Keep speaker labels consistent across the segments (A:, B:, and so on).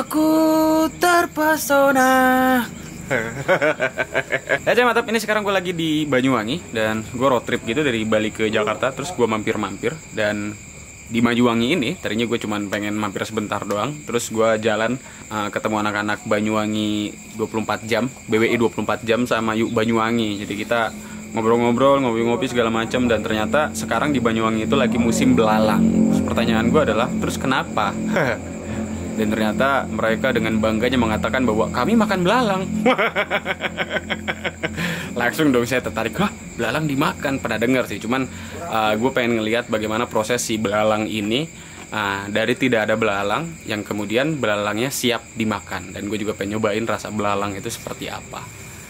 A: Aku terpesona. Ya mantap, ini sekarang gue lagi di Banyuwangi dan gue road trip gitu dari Bali ke Jakarta. Terus gue mampir-mampir dan di Banyuwangi ini tadinya gue cuman pengen mampir sebentar doang. Terus gue jalan ketemu anak-anak Banyuwangi 24 jam, BWI 24 jam sama Yuk Banyuwangi. Jadi kita ngobrol-ngobrol, ngopi-ngopi segala macam, dan ternyata sekarang di Banyuwangi itu lagi musim belalang. Terus pertanyaan gue adalah, terus kenapa? Dan ternyata mereka dengan bangganya mengatakan bahwa kami makan belalang. Langsung dong saya tertarik, wah belalang dimakan, pernah dengar sih. Cuman gue pengen ngelihat bagaimana proses si belalang ini dari tidak ada belalang, yang kemudian belalangnya siap dimakan. Dan gue juga pengen nyobain rasa belalang itu seperti apa.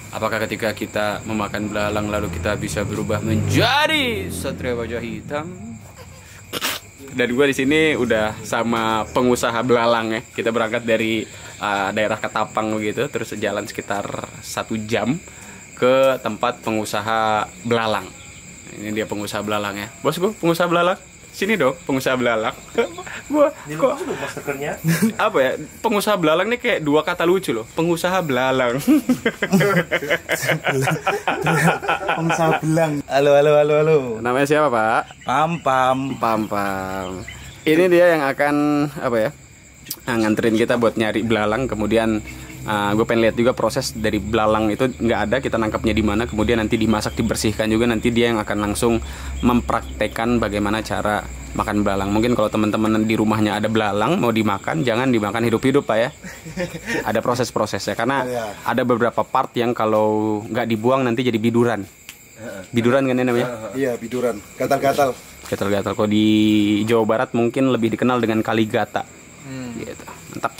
A: Apakah ketika kita memakan belalang lalu kita bisa berubah menjadi satria wajah hitam? Dan gue di sini udah sama pengusaha belalang ya. Kita berangkat dari daerah Ketapang begitu, terus jalan sekitar 1 jam ke tempat pengusaha belalang. Ini dia pengusaha belalang ya. Bos gue pengusaha belalang. Sini dong pengusaha belalang. Gue kok apa ya, pengusaha belalang nih kayak 2 kata lucu loh. Pengusaha belalang.
B: Pengusaha belang. Halo.
A: Namanya siapa, Pak? Pam. Ini dia yang akan apa ya, nganterin kita buat nyari belalang. Kemudian gue pengen lihat juga proses dari belalang itu nggak ada, kita nangkapnya di mana, kemudian nanti dimasak, dibersihkan juga. Nanti dia yang akan langsung mempraktekkan bagaimana cara makan belalang. Mungkin kalau teman-teman di rumahnya ada belalang mau dimakan, jangan dimakan hidup-hidup Pak ya. Ada proses-prosesnya, karena ada beberapa part yang kalau nggak dibuang nanti jadi biduran. Biduran kan ini namanya?
B: Iya, biduran. Gatal-gatal.
A: Kalau di Jawa Barat mungkin lebih dikenal dengan kaligata. Gitu. Mantap.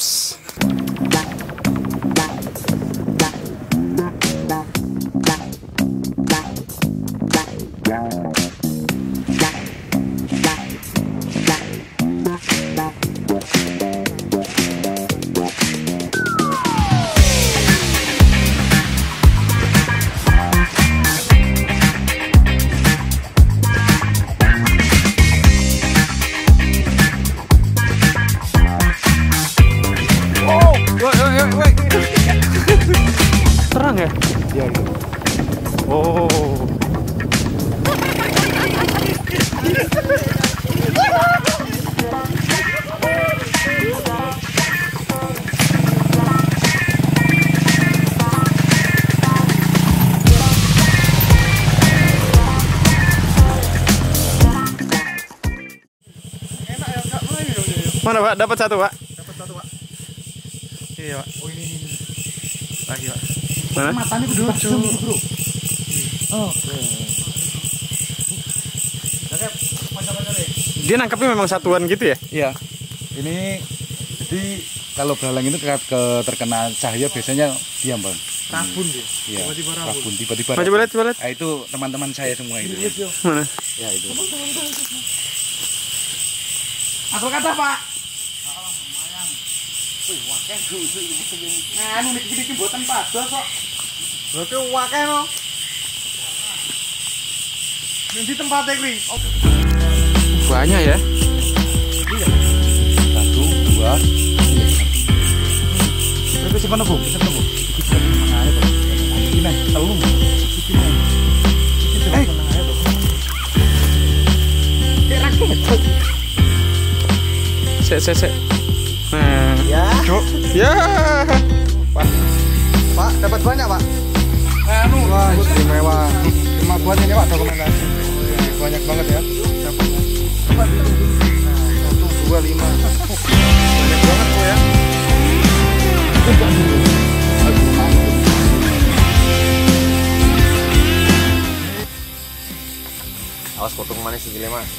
A: Terang ya?
B: Iya.
A: Oh. Mana Pak? Dapat satu Pak? Iya Pak.
B: Oh ini.
A: Lagi Pak. Mana?
B: Matanya udah lucu, bro. Oh.
A: Dia nangkapnya memang satuan gitu ya?
B: Iya. Ini jadi kalau belalang itu terkena cahaya biasanya diam, Bang.
C: Rabun dia.
B: Iya.
C: Tiba-tiba
B: rabun, tiba-tiba.
A: Coba lihat.
B: Nah, itu teman-teman saya semua itu.
A: Mana?
B: Ya itu.
C: Apa kata, Pak?
B: Wih, wakeh gusu iki.
C: Nganu niki mboten padha kok. Berarti wakeh no. Ning di tempate kuwi.
A: Banyak ya?
B: Iya. 1, 2, 3. Itu siapa Bu? Bisa Bu. Iki mangane to. Iki nek telu. Iki nek. Iki tenang ae to.
C: Kayak raket.
A: Sek. Nah,
C: Ya.
A: Cuk. Ya.
C: Pak, dapat banyak, Pak.
B: Anu, wah, istimewa. Cuma buat ini Pak dokumentasi. Banyak banget ya. Dapatnya. 1, 2, 5. Banyak banget Bu ya.
C: Awas potong manis iki, Mas.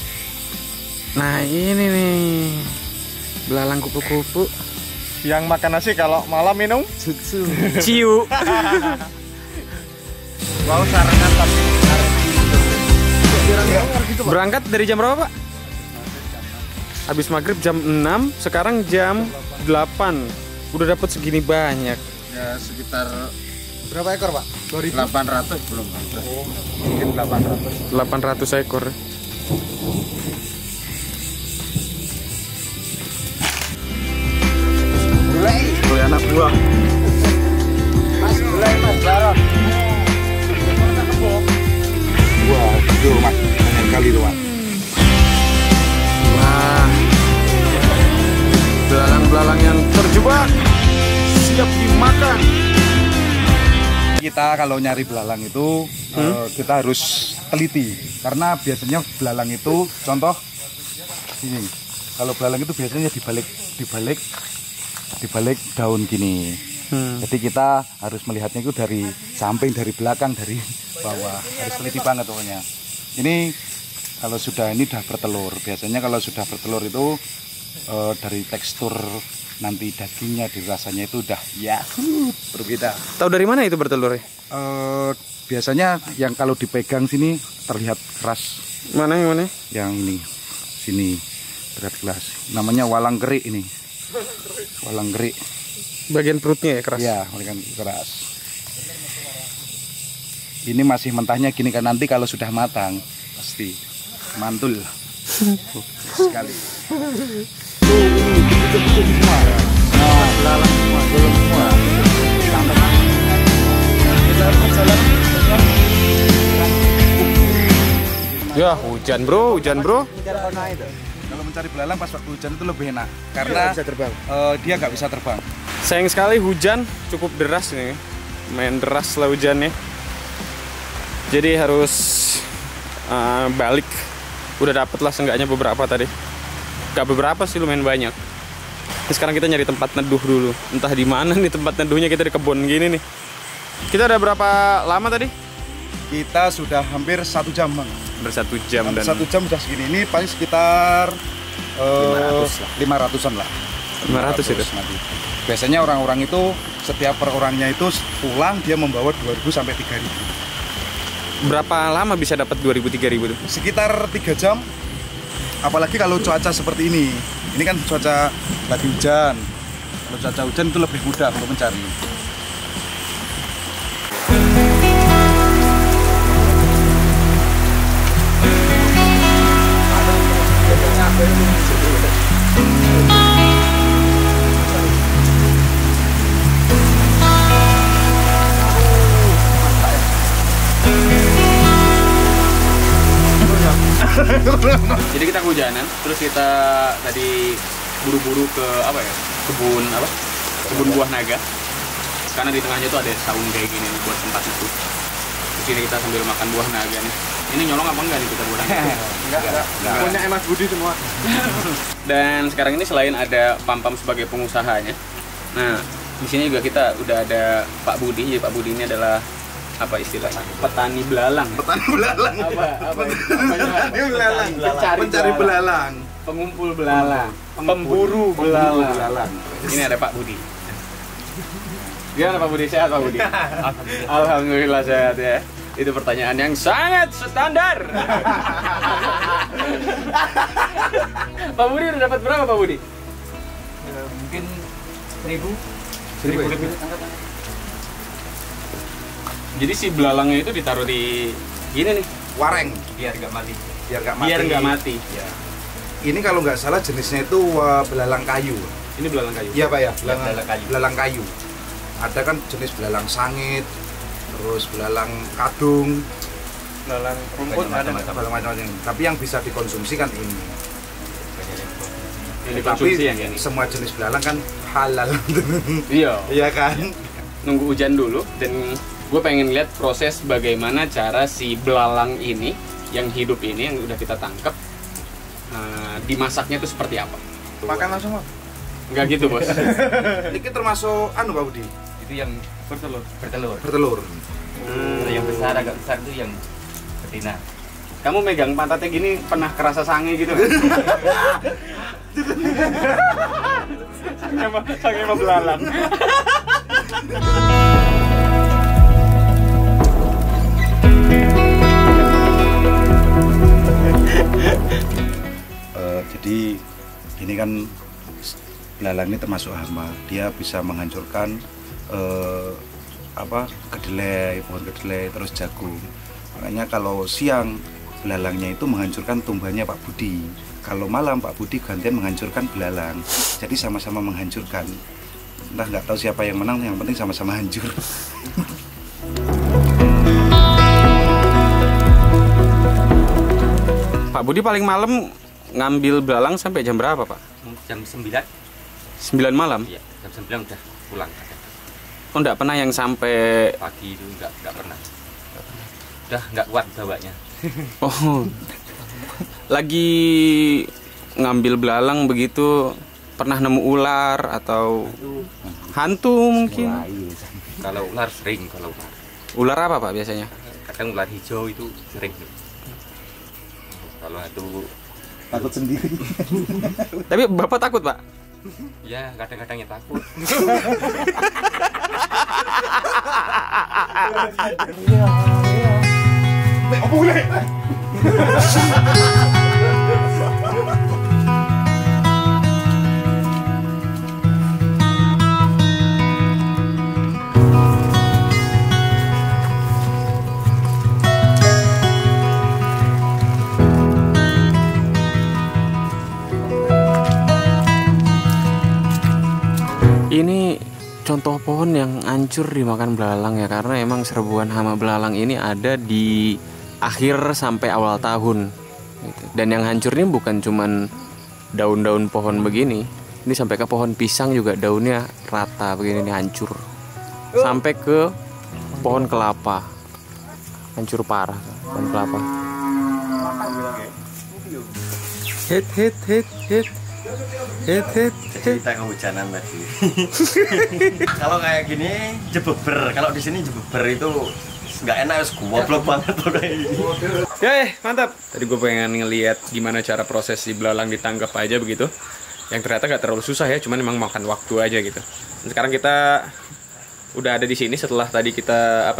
A: Nah, ini nih. Belalang kupu-kupu.
C: Yang makan nasi kalau malam minum
B: Jutsu.
A: Ciu.
C: mau sarangan tapi
A: Berangkat dari jam berapa, Pak? Habis maghrib jam 6, sekarang jam 8. Udah dapat segini banyak.
C: ya sekitar
B: Berapa ekor, Pak?
C: 800 belum. Mungkin 800.
A: 800 ekor.
C: Mulai. Wah. Mas, mulai Mas Jarot. Wah, itu Mas, banyak kali tuh Mas.
A: Wah, belalang-belalang yang terjebak siap dimakan.
B: Kita kalau nyari belalang itu kita harus teliti karena biasanya belalang itu contoh ini. Kalau belalang itu biasanya dibalik daun gini. Jadi kita harus melihatnya itu dari samping, dari belakang, dari bawah. Harus teliti banget pokoknya. Ini kalau sudah ini udah bertelur. Biasanya kalau sudah bertelur itu dari tekstur nanti dagingnya, dirasanya itu udah berbeda.
A: Tahu dari mana itu bertelurnya?
B: Biasanya yang kalau dipegang sini terlihat keras.
A: Mana yang mana?
B: Yang ini sini terlihat keras. Namanya walang kerik ini. Walang kerik.
A: Bagian perutnya ya keras.
B: Ya, walang keras. Ini masih mentahnya gini kan, nanti kalau sudah matang pasti mantul sekali. Semua. Nah, belalang semua, belum semua.
A: Ya, hujan bro.
B: Kalau mencari belalang pas waktu hujan itu lebih enak karena
C: bisa terbang.
B: Dia nggak bisa terbang.
A: Sayang sekali hujan cukup deras nih. Main deras lah hujannya. Jadi harus balik. Udah dapet lah seenggaknya beberapa tadi. Gak beberapa sih, lumayan banyak. Nah, sekarang kita nyari tempat neduh dulu. Entah di mana nih tempat neduhnya, kita di kebun gini nih. Kita udah berapa lama tadi?
B: Kita sudah hampir 1 jam, Bang.
A: Hampir 1 jam dan
B: 1 jam udah segini. Ini paling sekitar 500-an lah.
A: 500 itu.
B: Nanti. Biasanya orang-orang itu setiap per orangnya itu pulang dia membawa 2.000 sampai 3.000.
A: Berapa lama bisa dapat 2.000-3.000 tuh?
B: Sekitar 3 jam. Apalagi kalau cuaca seperti ini. Ini kan cuaca lagi hujan. Kalau cuaca hujan itu lebih mudah untuk mencari.
A: Jadi kita kehujanan, terus kita tadi buru-buru ke apa ya? Kebun buah naga. Karena di tengahnya tuh ada saung kayak gini nih, buat tempat itu. Di sini kita sambil makan buah naga nih. Ini nyolong apa enggak nih kita buah naga?
C: Enggak. Punya Mas Budi semua.
A: Dan sekarang ini selain ada Pam-Pam sebagai pengusahanya, nah di sini juga kita udah ada Pak Budi. Jadi Pak Budi ini adalah apa istilahnya? Petani belalang.
C: Petani belalang. Pencari belalang.
A: Pengumpul belalang. Pemburu belalang. Ini ada Pak Budi. Gimana Pak Budi? Sehat Pak Budi? Alhamdulillah sehat ya. Itu pertanyaan yang sangat standar. Pak Budi udah dapat berapa Pak Budi?
C: Mungkin 1.000 lebih.
A: Jadi si belalangnya itu ditaruh di ini nih,
B: Wareng
C: Biar nggak mati.
A: biar nggak mati.
B: Ya. Ini kalau nggak salah jenisnya itu belalang kayu.
A: Ini belalang kayu.
B: Iya Pak ya,
C: belalang kayu.
B: Belalang kayu. Ada kan jenis belalang sangit, terus belalang kadung,
C: Belalang rumput ada
B: macam-macam. Tapi yang bisa dikonsumsi kan ini.
A: Yang
B: Tapi
A: dikonsumsi yang ini.
B: semua jenis belalang kan halal.
A: Iya.
B: Iya kan?
A: Nunggu hujan dulu dan gue pengen lihat proses bagaimana cara si belalang ini yang hidup ini yang udah kita tangkap dimasaknya itu seperti apa.
B: Makan langsung Pak.
A: Enggak gitu bos.
B: Ini termasuk Pak Budi.
C: itu yang bertelur.
B: Bertelur.
C: Yang besar agak besar itu yang betina.
A: Kamu megang pantatnya gini pernah kerasa sange gitu nggak? Sange sama belalang.
B: Jadi ini kan belalang ini termasuk hama, dia bisa menghancurkan kedelai, pohon kedelai, terus jagung. Makanya kalau siang belalangnya itu menghancurkan tumbuhannya Pak Budi. Kalau malam Pak Budi gantian menghancurkan belalang. Jadi sama-sama menghancurkan. entah nggak tahu siapa yang menang, yang penting sama-sama hancur.
A: Pak Budi paling malam ngambil belalang sampai jam berapa, Pak?
D: Jam 9.
A: 9 malam?
D: Iya, jam 9 udah pulang.
A: Oh, enggak pernah yang sampai
D: Pagi itu enggak pernah. Udah enggak kuat bawanya.
A: Oh. Lagi ngambil belalang begitu pernah nemu ular atau hantu mungkin?
D: Kalau ular sering, kalau ular.
A: Ular apa, Pak, biasanya?
D: Kadang ular hijau itu sering. Kalau hantu
B: Takut sendiri.
A: Tapi Bapak takut, Pak?
D: ya kadang-kadang ya takut.
A: Ini contoh pohon yang hancur dimakan belalang ya, karena emang serbuan hama belalang ini ada di akhir sampai awal tahun gitu. Dan yang hancur ini bukan cuman daun-daun pohon begini, ini sampai ke pohon pisang juga daunnya rata begini nih, hancur sampai ke pohon kelapa, hancur parah pohon kelapa. Hit.
E: Kita kehujanan tadi. Kalau kayak gini jebeber, kalau di sini jebeber itu nggak enak, harus goblok banget tuh kayak gini.
A: Mantap. Tadi gue pengen ngeliat gimana cara proses si belalang ditangkap aja begitu. Yang ternyata gak terlalu susah ya, cuman emang makan waktu aja gitu. Dan sekarang kita udah ada di sini setelah tadi kita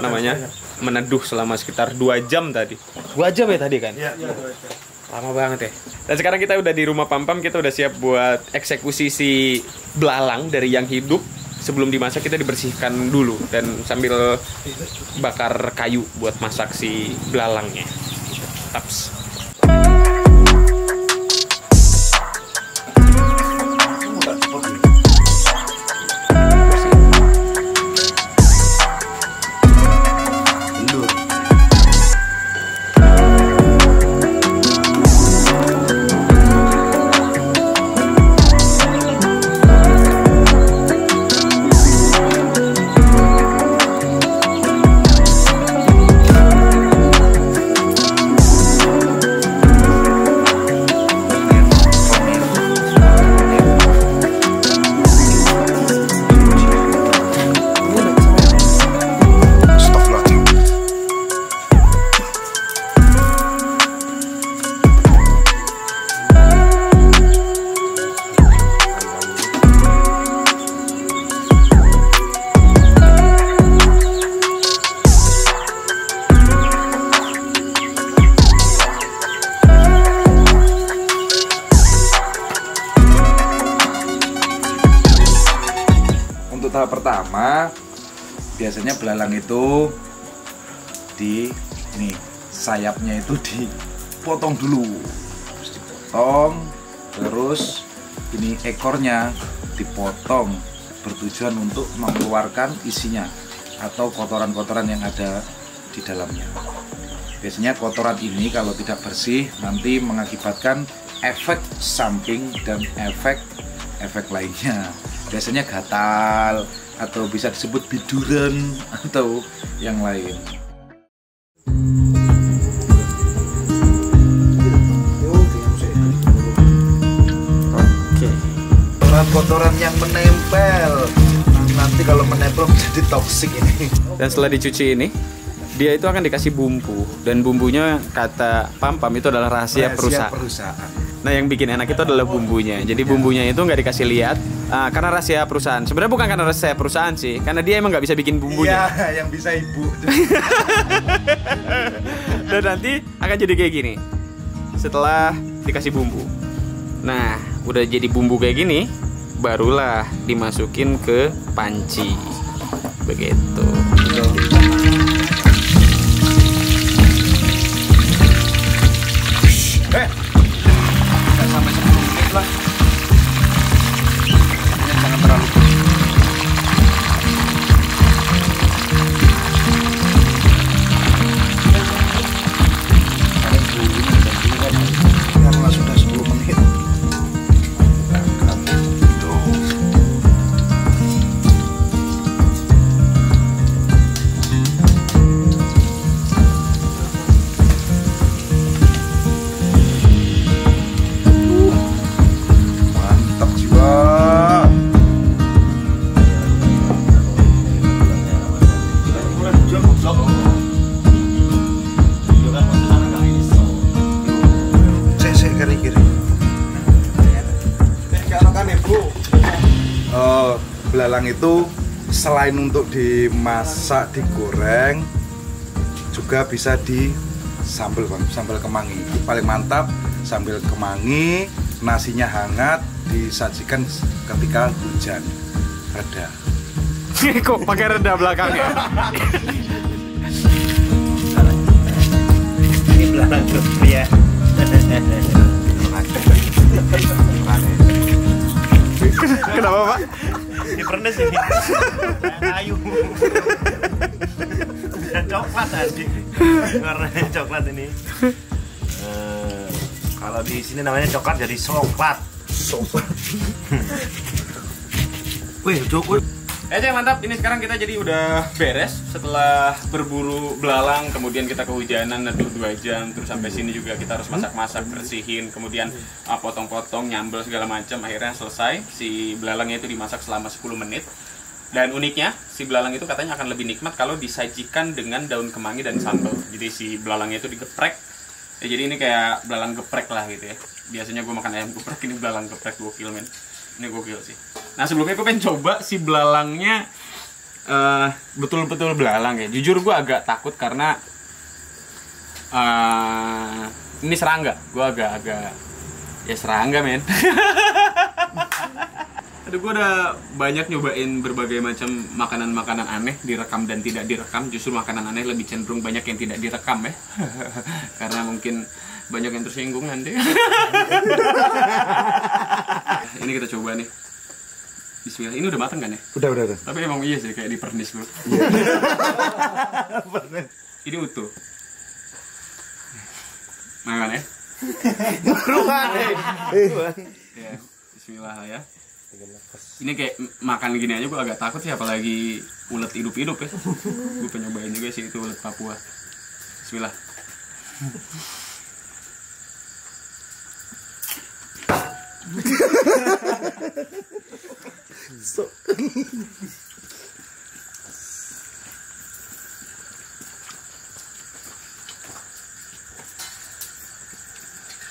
A: meneduh selama sekitar 2 jam tadi. 2 jam ya tadi kan? Iya. Lama banget ya. Dan sekarang kita udah di rumah Pam-Pam, kita udah siap buat eksekusi si belalang dari yang hidup. Sebelum dimasak kita dibersihkan dulu dan sambil bakar kayu buat masak si belalangnya. Taps.
B: Tahap pertama biasanya belalang itu ini sayapnya itu dipotong dulu, terus ini ekornya dipotong bertujuan untuk mengeluarkan isinya atau kotoran-kotoran yang ada di dalamnya. Biasanya kotoran ini kalau tidak bersih nanti mengakibatkan efek samping dan efek lainnya. Biasanya gatal atau bisa disebut biduran atau yang lain. Oke. Kotoran yang menempel, nanti kalau menempel menjadi toksik ini.
A: Dan setelah dicuci ini, dia itu akan dikasih bumbu, dan bumbunya kata Pam-Pam itu adalah rahasia perusahaan. Nah, yang bikin enak itu adalah bumbunya. Jadi bumbunya itu nggak dikasih lihat karena rahasia perusahaan. Sebenarnya bukan karena rahasia perusahaan sih, karena dia emang nggak bisa bikin bumbunya.
B: Iya, yang bisa ibu.
A: Dan nanti akan jadi kayak gini setelah dikasih bumbu. Nah, udah jadi bumbu kayak gini, barulah dimasukin ke panci. Begitu.
B: Sampai 10 menit lah. Jangan terlalu belalang itu selain untuk dimasak, digoreng, juga bisa di sambal Bang, sambal kemangi. Paling mantap sambal kemangi, nasinya hangat, disajikan ketika hujan reda.
A: Kok pakai reda belakangnya?
C: Ini belalang ya.
A: Kenapa Pak?
C: Ini pernah sih. Ayu. Coklat tadi. Warnanya coklat ini. Kalau di sini namanya coklat jadi soklat. Soklat. Wih, cukup.
A: Mantap, ini sekarang kita jadi udah beres setelah berburu belalang, kemudian kita kehujanan neduh 2 jam, terus sampai sini juga kita harus masak-masak, bersihin, kemudian potong-potong, nyambel segala macam, akhirnya selesai. Si belalangnya itu dimasak selama 10 menit. Dan uniknya, si belalang itu katanya akan lebih nikmat kalau disajikan dengan daun kemangi dan sambal. Jadi si belalangnya itu digeprek. Jadi ini kayak belalang geprek lah gitu ya. Biasanya gue makan ayam geprek, ini belalang geprek, gokil men. Ini gokil sih. Nah sebelumnya gue pengen coba si belalangnya betul-betul belalang ya. Jujur gue agak takut karena ini serangga. Gue agak ya serangga men. Aduh, gue udah banyak nyobain berbagai macam makanan-makanan aneh, direkam dan tidak direkam. Justru makanan aneh lebih cenderung banyak yang tidak direkam ya. Karena mungkin banyak yang tersinggung nanti. Ini kita coba nih. Bismillah. Ini udah mateng kan ya?
B: Udah.
A: Tapi emang iya sih kayak di pernis bro. Ini utuh. Makan ya? Ya, bismillah ya. Ini kayak makan gini aja gue agak takut sih, apalagi ulet hidup-hidup ya. Gue pengen nyobain juga sih itu ulet Papua. Bismillah.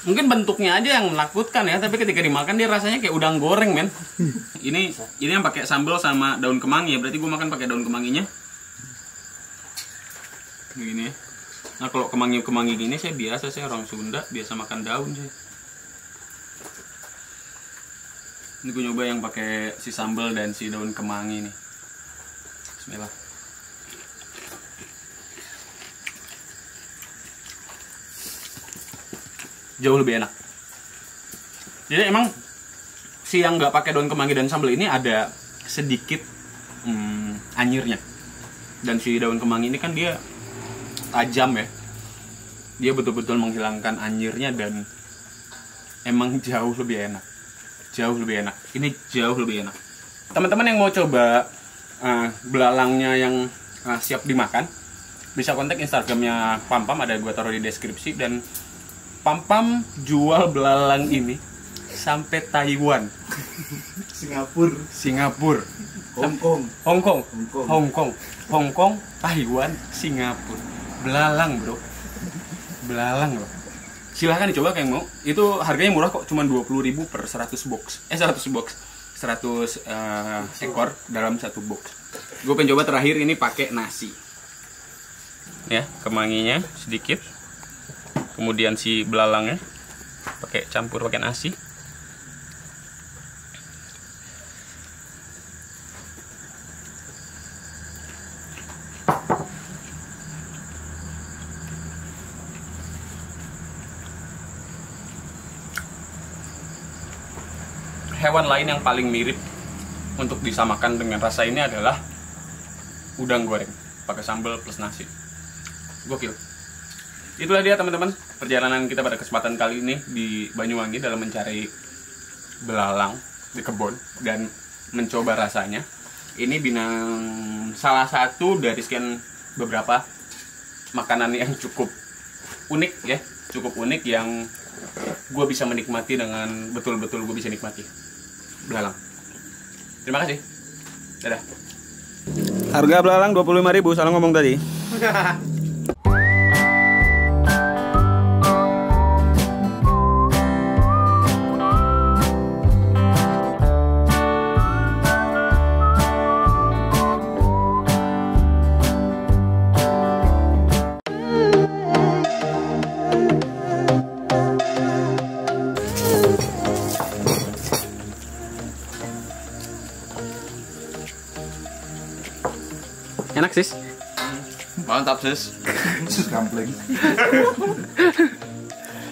A: Mungkin bentuknya aja yang menakutkan ya, tapi ketika dimakan dia rasanya kayak udang goreng men. Ini yang pakai sambal sama daun kemangi ya, berarti gue makan pakai daun kemanginya. Begini ya. Nah kalau kemangi gini saya orang Sunda biasa makan daun sih. Ini gue nyoba yang pakai si sambal dan si daun kemangi nih. Bismillah. Jauh lebih enak. Jadi emang si yang nggak pakai daun kemangi dan sambal ini ada sedikit anyirnya. Dan si daun kemangi ini kan dia tajam ya. Dia betul-betul menghilangkan anyirnya dan emang jauh lebih enak. Jauh lebih enak. Ini jauh lebih enak. Teman-teman yang mau coba belalangnya yang siap dimakan, bisa kontak Instagramnya Pampam, ada gua taruh di deskripsi. Dan Pampam jual belalang ini sampai Taiwan, Singapura, Hong Kong, Taiwan, Singapura. Belalang bro, belalang loh. Silahkan dicoba kayak mau. Itu harganya murah kok, cuma 20.000 per 100 box. 100 ekor dalam 1 box. Gue pengen coba terakhir ini pakai nasi. Ya, kemanginya sedikit. Kemudian si belalangnya pakai campur pakai nasi. Hewan lain yang paling mirip untuk disamakan dengan rasa ini adalah udang goreng pakai sambal plus nasi. Gokil. Itulah dia teman-teman perjalanan kita pada kesempatan kali ini di Banyuwangi dalam mencari belalang di kebun dan mencoba rasanya. Ini salah satu dari sekian beberapa makanan yang cukup unik ya, cukup unik yang gue bisa menikmati dengan betul-betul gue bisa nikmati belalang. Terima kasih. Dadah. Harga belalang 25.000, salah ngomong tadi. Enak sis.
E: Mantap, Sis.
B: Sus gampling.